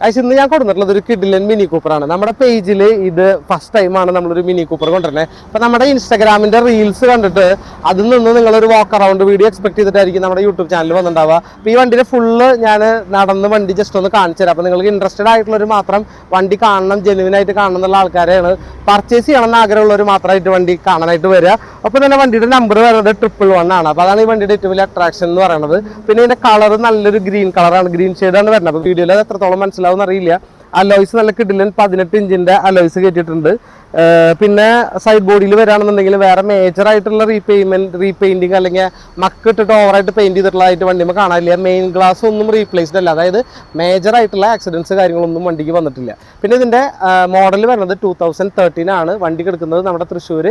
പക്ഷേ ഇന്ന് ഞാൻ കൊടുത്തിട്ടുള്ളത് ഒരു കിഡിലൻ മിനി കൂപ്പറാണ്. നമ്മുടെ പേജിൽ ഇത് ഫസ്റ്റ് ടൈമാണ് നമ്മളൊരു മിനി കൂപ്പർ കൊണ്ടുവരുന്നത്. അപ്പോൾ നമ്മുടെ ഇൻസ്റ്റാഗ്രാമിൻ്റെ റീൽസ് കണ്ടിട്ട് അതിൽ നിന്ന് നിങ്ങളൊരു വാക്ക് അറൗണ്ട് വീഡിയോ എക്സ്പെക്ട് ചെയ്തിട്ടായിരിക്കും നമ്മുടെ യൂട്യൂബ് ചാനൽ വന്നിട്ടുണ്ടാവുക. അപ്പോൾ ഈ വണ്ടിയുടെ ഫുള്ള് ഞാൻ നടന്ന് വണ്ടി ജസ്റ്റ് ഒന്ന് കാണിച്ചു തരാം. അപ്പോൾ നിങ്ങൾക്ക് ഇൻട്രസ്റ്റഡ് ആയിട്ടുള്ളവർ മാത്രം വണ്ടി കാണണം, ജെനുവിനായിട്ട് കാണണം എന്നുള്ള ആൾക്കാരെയാണ്, പർച്ചേസ് ചെയ്യണമെന്ന് ആഗ്രഹമുള്ളവർ മാത്രമായിട്ട് വണ്ടി കാണാനായിട്ട് വരിക. അപ്പോൾ തന്നെ വണ്ടിയുടെ നമ്പർ വരുന്നത് 111 ആണ്. അപ്പോൾ അതാണ് ഈ വണ്ടിയുടെ ഏറ്റവും വലിയ അട്രാക്ഷൻ എന്ന് പറയുന്നത്. പിന്നെ ഇതിൻ്റെ കളർ നല്ലൊരു ഗ്രീൻ കളറാണ്, ഗ്രീൻ ഷെയ്ഡാണ് വരുന്നത്. അപ്പോൾ വീഡിയോയിൽ അത് എത്രത്തോളം മനസ്സിലാവും അറിയില്ല. അലോയ്സ് നല്ല കിഡിലൻ 18 ഇഞ്ചിൻ്റെ അലോയ്സ് കയറ്റിയിട്ടുണ്ട്. പിന്നെ സൈഡ് ബോഡിയിൽ വരികയാണെന്നുണ്ടെങ്കിൽ വേറെ മേജർ ആയിട്ടുള്ള റീപെയിൻറ്റിങ് അല്ലെങ്കിൽ മക്ക് ഇട്ടിട്ട് ഓവറായിട്ട് പെയിൻറ്റ് ചെയ്തിട്ടുള്ളതായിട്ട് വണ്ടിയുമ്പോൾ കാണാനില്ല. മെയിൻ ഗ്ലാസ് ഒന്നും റീപ്ലേസ്ഡ് അല്ല, അതായത് മേജർ ആയിട്ടുള്ള ആക്സിഡൻസ് കാര്യങ്ങളൊന്നും വണ്ടിക്ക് വന്നിട്ടില്ല. പിന്നെ ഇതിൻ്റെ മോഡൽ വരുന്നത് 2013 ആണ്. വണ്ടി കിടക്കുന്നത് നമ്മുടെ തൃശ്ശൂർ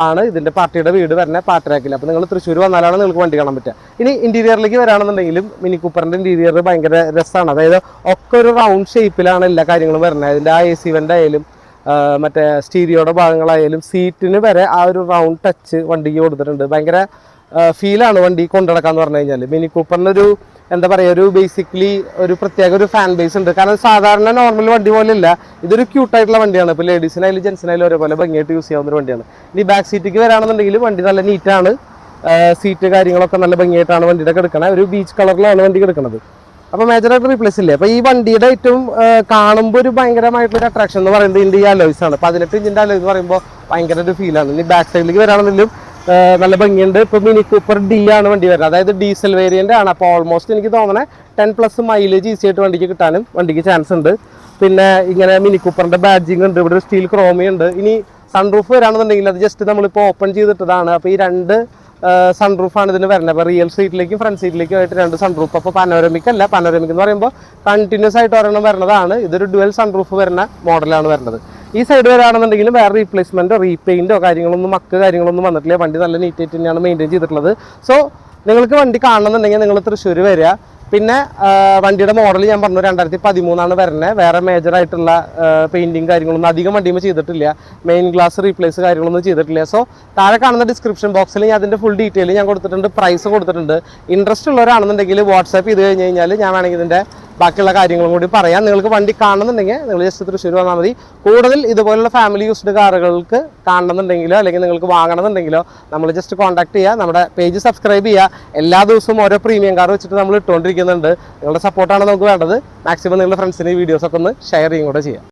ആണ്. ഇതിൻ്റെ പാർട്ടിയുടെ വീട് വരുന്നത് പാട്ടരാക്കില്ല. അപ്പോൾ നിങ്ങൾ തൃശ്ശൂർ വന്നാലാണ് നിങ്ങൾക്ക് വണ്ടി കാണാൻ പറ്റുക. ഇനി ഇൻറ്റീരിയറിലേക്ക് വരികയാണെന്നുണ്ടെങ്കിലും മിനി കൂപ്പറിൻ്റെ ഇൻറ്റീരിയർ ഭയങ്കര രസമാണ്. അതായത് ഒക്കെ ഒരു റൗണ്ട് ഷേപ്പിലാണ് എല്ലാ കാര്യങ്ങളും വരുന്നത്. അതിൻ്റെ ആ AC വെൻ്റ് ആയാലും മറ്റേ സ്റ്റീരിയോയുടെ ഭാഗങ്ങളായാലും സീറ്റിന് വരെ ആ ഒരു റൗണ്ട് ടച്ച് വണ്ടിക്ക് കൊടുത്തിട്ടുണ്ട്. ഭയങ്കര ഫീലാണ് വണ്ടി കൊണ്ടുനടക്കാന്ന് പറഞ്ഞു കഴിഞ്ഞാൽ. മിനി കൂപ്പറിനൊരു എന്താ പറയുക, ഒരു ബേസിക്കലി ഒരു പ്രത്യേക ഒരു ഫാൻ ബേസ് ഉണ്ട്. കാരണം സാധാരണ നോർമൽ വണ്ടി പോലെ ഇല്ല, ഇതൊരു ക്യൂട്ടായിട്ടുള്ള വണ്ടിയാണ്. ഇപ്പോൾ ലേഡീസിനായാലും ജെൻസിനായാലും ഒരേപോലെ ഭംഗിയായിട്ട് യൂസ് ചെയ്യാവുന്ന ഒരു വണ്ടിയാണ്. ഇനി ബാക്ക് സീറ്റിലേക്ക് വരികയാണെന്നുണ്ടെങ്കിൽ വണ്ടി നല്ല നീറ്റാണ്. സീറ്റ് കാര്യങ്ങളൊക്കെ നല്ല ഭംഗിയായിട്ടാണ് വണ്ടിയുടെ കിടക്കുന്നത്. ഒരു ബീച്ച് കളറിലാണ് വണ്ടി കിടക്കുന്നത്. അപ്പോൾ മേജറായിട്ട് റീപ്ലേസ് ഇല്ലേ. അപ്പോൾ ഈ വണ്ടിയുടെ ഏറ്റവും കാണുമ്പോൾ ഒരു ഭയങ്കരമായിട്ടുള്ളൊരു അട്രാക്ഷൻ എന്ന് പറയുന്നത് ഇതിൻ്റെ ഈ അലോയ്സ് ആണ്. 18 ഇഞ്ചിൻ്റെ അലോയ്സ് എന്ന് പറയുമ്പോൾ ഭയങ്കര ഒരു ഫീലാണ്. ഇനി ബാക്ക് സൈഡിലേക്ക് വരാണെങ്കിലും നല്ല ഭംഗിയുണ്ട്. ഇപ്പോൾ മിനി കൂപ്പർ D ആണ് വണ്ടി വരുന്നത്, അതായത് ഡീസൽ വേരിയൻ്റ് ആണ്. അപ്പോൾ ഓൾമോസ്റ്റ് എനിക്ക് തോന്നണേ 10+ മൈലേജ് ഈസി ആയിട്ട് വണ്ടിക്ക് കിട്ടാനും വണ്ടിക്ക് ചാൻസ് ഉണ്ട്. പിന്നെ ഇങ്ങനെ മിനി കൂപ്പറിൻ്റെ ബാഡ്ജിങ് ഉണ്ട്, ഇവിടെ ഒരു സ്റ്റീൽ ക്രോമി ഉണ്ട്. ഇനി സൺറൂഫ് വരാണെന്നുണ്ടെങ്കിൽ അത് ജസ്റ്റ് നമ്മളിപ്പോൾ ഓപ്പൺ ചെയ്തിട്ടതാണ്. അപ്പോൾ ഈ 2 സൺറൂഫാണ് ഇതിന് വരുന്നത്. അപ്പോൾ റിയൽ സീറ്റിലേക്കും ഫ്രണ്ട് സീറ്റിലേക്കും ആയിട്ട് 2 സൺറൂഫ്. അപ്പോൾ പനോരമിക് അല്ല, പനോരമിക് എന്ന് പറയുമ്പോൾ കണ്ടിന്യൂസ് ആയിട്ട് ഒരെണ്ണം വരുന്നതാണ്. ഇതൊരു ഡുവൽ സൺറൂഫ് വരുന്ന മോഡലാണ് വരുന്നത്. ഈ സൈഡ് വരാണെന്നുണ്ടെങ്കിലും വേറെ റീപ്ലേസ്മെൻറ്റോ റീപെയിൻറ്റോ കാര്യങ്ങളൊന്നും വന്നിട്ടില്ല. വണ്ടി നല്ല നീറ്റായിട്ട് തന്നെയാണ് മെയിൻറ്റെയിൻ ചെയ്തിട്ടുള്ളത്. സോ നിങ്ങൾക്ക് വണ്ടി കാണണമെന്നുണ്ടെങ്കിൽ നിങ്ങൾ തൃശ്ശൂർ വരിക. പിന്നെ വണ്ടിയുടെ മോഡൽ ഞാൻ പറഞ്ഞു 2013 വരുന്നത്. വേറെ മേജറായിട്ടുള്ള പെയിൻറ്റിങ് കാര്യങ്ങളൊന്നും അധികം വണ്ടിയുമ്പോൾ ചെയ്തിട്ടില്ല. മെയിൻ ഗ്ലാസ് റീപ്ലേസ് കാര്യങ്ങളൊന്നും ചെയ്തിട്ടില്ല. സോ താഴെ കാണുന്ന ഡിസ്ക്രിപ്ഷൻ ബോക്സിൽ ഞാൻ അതിൻ്റെ ഫുൾ ഡീറ്റെയിൽ ഞാൻ കൊടുത്തിട്ടുണ്ട്, പ്രൈസ് കൊടുത്തിട്ടുണ്ട്. ഇൻട്രസ്റ്റ് ഉള്ളവരാണെന്നുണ്ടെങ്കിൽ വാട്സാപ്പ് ചെയ്ത് കഴിഞ്ഞാൽ ഞാൻ വേണമെങ്കിൽ ഇതിൻ്റെ ബാക്കിയുള്ള കാര്യങ്ങളും കൂടി പറയാം. നിങ്ങൾക്ക് വണ്ടി കാണണമെന്നുണ്ടെങ്കിൽ നിങ്ങൾ ജസ്റ്റ് തൃശ്ശൂർ വന്നാൽ മതി. കൂടുതൽ ഇതുപോലുള്ള ഫാമിലി യൂസ്ഡ് കാറുകൾക്ക് കാണണമെന്നുണ്ടെങ്കിലോ അല്ലെങ്കിൽ നിങ്ങൾക്ക് വാങ്ങണമെന്നുണ്ടെങ്കിലോ നമ്മൾ ജസ്റ്റ് കോൺടാക്ട് ചെയ്യുക. നമ്മുടെ പേജ് സബ്സ്ക്രൈബ് ചെയ്യുക. എല്ലാ ദിവസവും ഓരോ പ്രീമിയം കാർ വെച്ചിട്ട് നമ്മൾ ഇട്ടുകൊണ്ടിരിക്കുന്നുണ്ട്. നിങ്ങളുടെ സപ്പോർട്ടാണ് നമുക്ക് വേണ്ടത്. മാക്സിമം നിങ്ങളുടെ ഫ്രണ്ട്സിന് ഈ വീഡിയോസൊക്കെ ഒന്ന് ഷെയർ ചെയ്യും കൂടെ ചെയ്യുക.